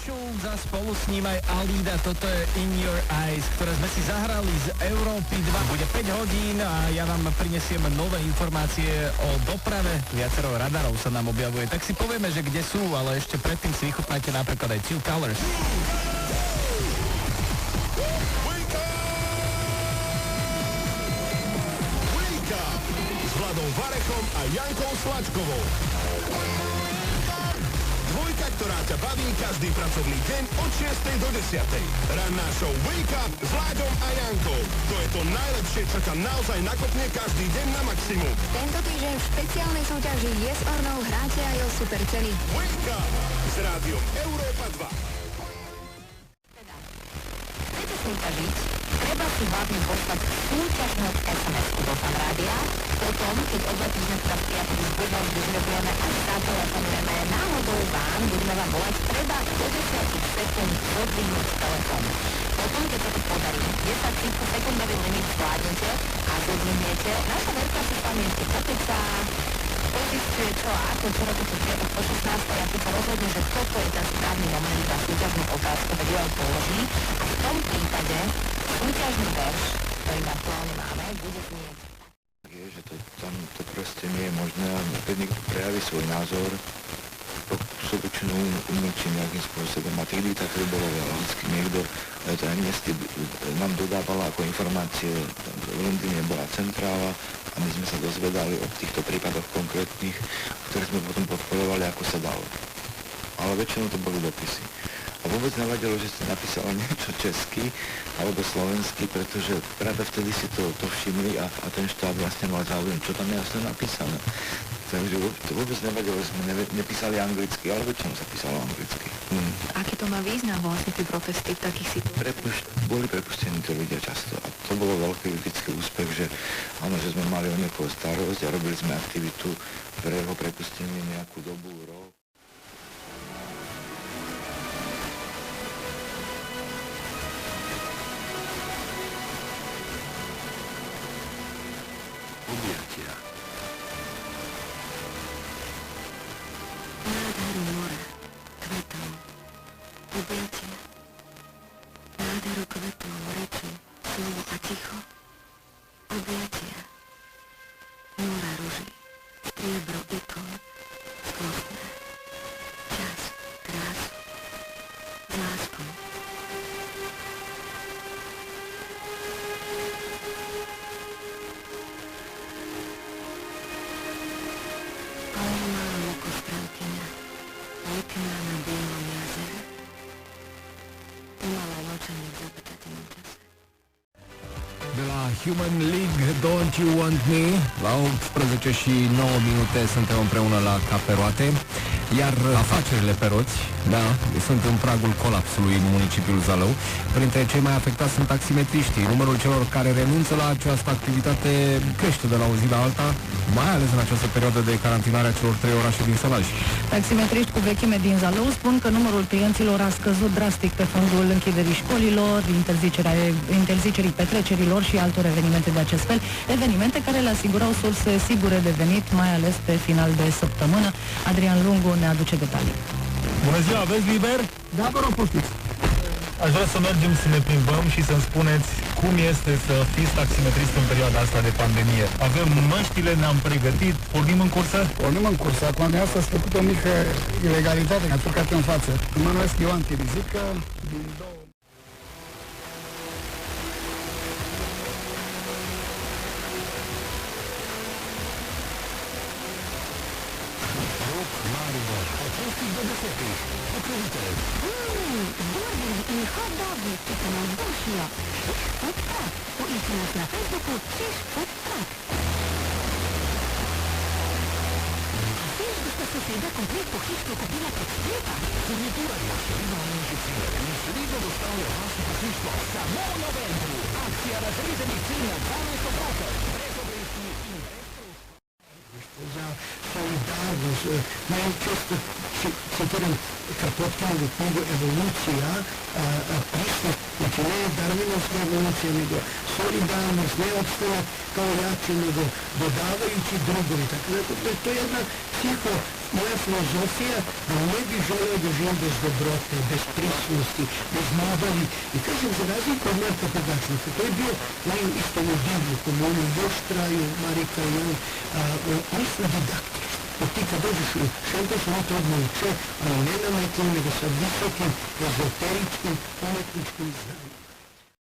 Schulz a spolu s ním aj Alida. Toto je In Your Eyes, ktoré sme si zahrali z Európy 2. Bude 5 hodín a ja vám prinesiem nové informácie o doprave. Viacero radarov sa nám objavuje. Tak si povieme, že kde sú, ale ešte predtým si vychutnajte napríklad aj Two Colors. Varechom a Jankou Slačkovou. Dvojka, ktorá ťa baví každý pracovný deň od 6. do 10. Ranná show Wake Up s Vláďom a Jankou. To je to najlepšie, čo ťa naozaj nakopne každý deň na maximum. Tento týždeň v špeciálnej súťaži Yes or No hráte aj o super ceny. Wake Up s rádiom Európa 2. Chcete súťažiť? Treba si hlavne poslať súťažnú SMS-ku do Fanrádia. Potom, keď oba týždne sa v piatok s Budom vyžrebujeme a zatelefonujeme náhodou vám, budeme vám volať, treba do 10 sekúnd podvihnúť telefón. Potom, keď sa to podarí, 10 sekundový limit zvládnete a podvihniete, naša veľká si v pamäti popíca, pozistuje čo a ako, čo robíte v piatok po 16. a si to rozhodne, že toto je ten správny moment za súťažnú otázku, veď ju aj položí a v tom prípade súťažný verš, ktorý aktuálne máme, bude znieť. Je, že to proste nie je možné a keď niekto prejaví svoj názor, sú väčšinou umlčí nejakým spôsobom a tých diktátorov bolo veľa. Vždycky niekto to Amnesty nám dodávala ako informácie, v Londýne bola centrála a my sme sa dozvedali o týchto prípadoch konkrétnych, ktoré sme potom podporovali ako sa dalo. Ale väčšinou to boli dopisy. A vôbec nevadilo, že si napísala niečo česky alebo slovensky, pretože práve vtedy si to všimli a ten štát vlastne mal záujem, čo tam je jasne napísané. Takže to vôbec nevadilo, že sme nepísali anglicky, ale väčšinou sa písalo anglicky. Aký to má význam vlastne tie protesty v takých situáciách? Boli prepustení to ľudia často a to bolo veľký ľudský úspech, že áno, že sme mali o niekoho starosť a robili sme aktivitu pre jeho prepustenie nejakú dobu, rok. Objatia. Nádheru mora, kvetov, objatia. Nádheru kvetov, reči, slovo a ticho. Objatia. Mora ruží, striebro ikon, skvostné. Čas, krásu, s láskou. Pekná na bielom jazere. Pomalé mlčanie v zapetateľnom čase. De la Human League, Don't You Want Me. La 18 și 9 minute suntem împreună la Cap pe Roate. Iar afacerile pe roți, da, sunt în pragul colapsului în municipiul Zalău. Printre cei mai afectați sunt taximetriștii. Numărul celor care renunță la această activitate crește de la o zi la alta, mai ales în această perioadă de carantinare a celor 3 orașe din Sălaj. Taximetriști cu vechime din Zalău spun că numărul clienților a scăzut drastic pe fondul închiderii școlilor, interzicerii petrecerilor și altor evenimente de acest fel, evenimente care le asigurau surse sigure de venit, mai ales pe final de săptămână. Adrian Lungu ne aduce detalii. Bună ziua, aveți liber? Da, vă rog, poftiți. Aș vrea să mergem să ne plimbăm și să-mi spuneți cum este să fiți taximetrist în perioada asta de pandemie. Avem măștile, ne-am pregătit, pornim în cursă? Pornim în cursă. Acum asta s-a făcut o mică ilegalitate, ne-a țurcat în față. Mă numesc Ioan Tirizică, din 2... Burgery i hot dogi, to najzdłuższe. Food Truck. Pojdźcie nas na Facebooku Fish Food Truck. Fish do sosieда komplett po hiszku kupiła pod sklepem. Furnitura dla firma inżekcyjnego insulinu dostaje wasze pośrednictwo w samą novembru. Akcja rozryzeń cen na 12%. Solidarność, mają proste și citiram Kropotkinovу knjigu Evolucija, pristup, znači ne darwinovska evolucija, nego solidarnost, ne opstanak kao jači, nego dodavajući drugovi. Tako da to je jedna moja filozofija, da ne bi želeo da živim bez dobrote, bez prisnosti, bez ljubavi. I kažem, za razliku od Marka Pogačnika, to je bio isto u divljuku, u Joštraju, Marika i on, oni su didaktični. Jer ti kad dođeš u Šentoš, oni to odmah uče, ali ne nametljeno, nego sa visokim, ezoteričkim, umetničkim znanjem.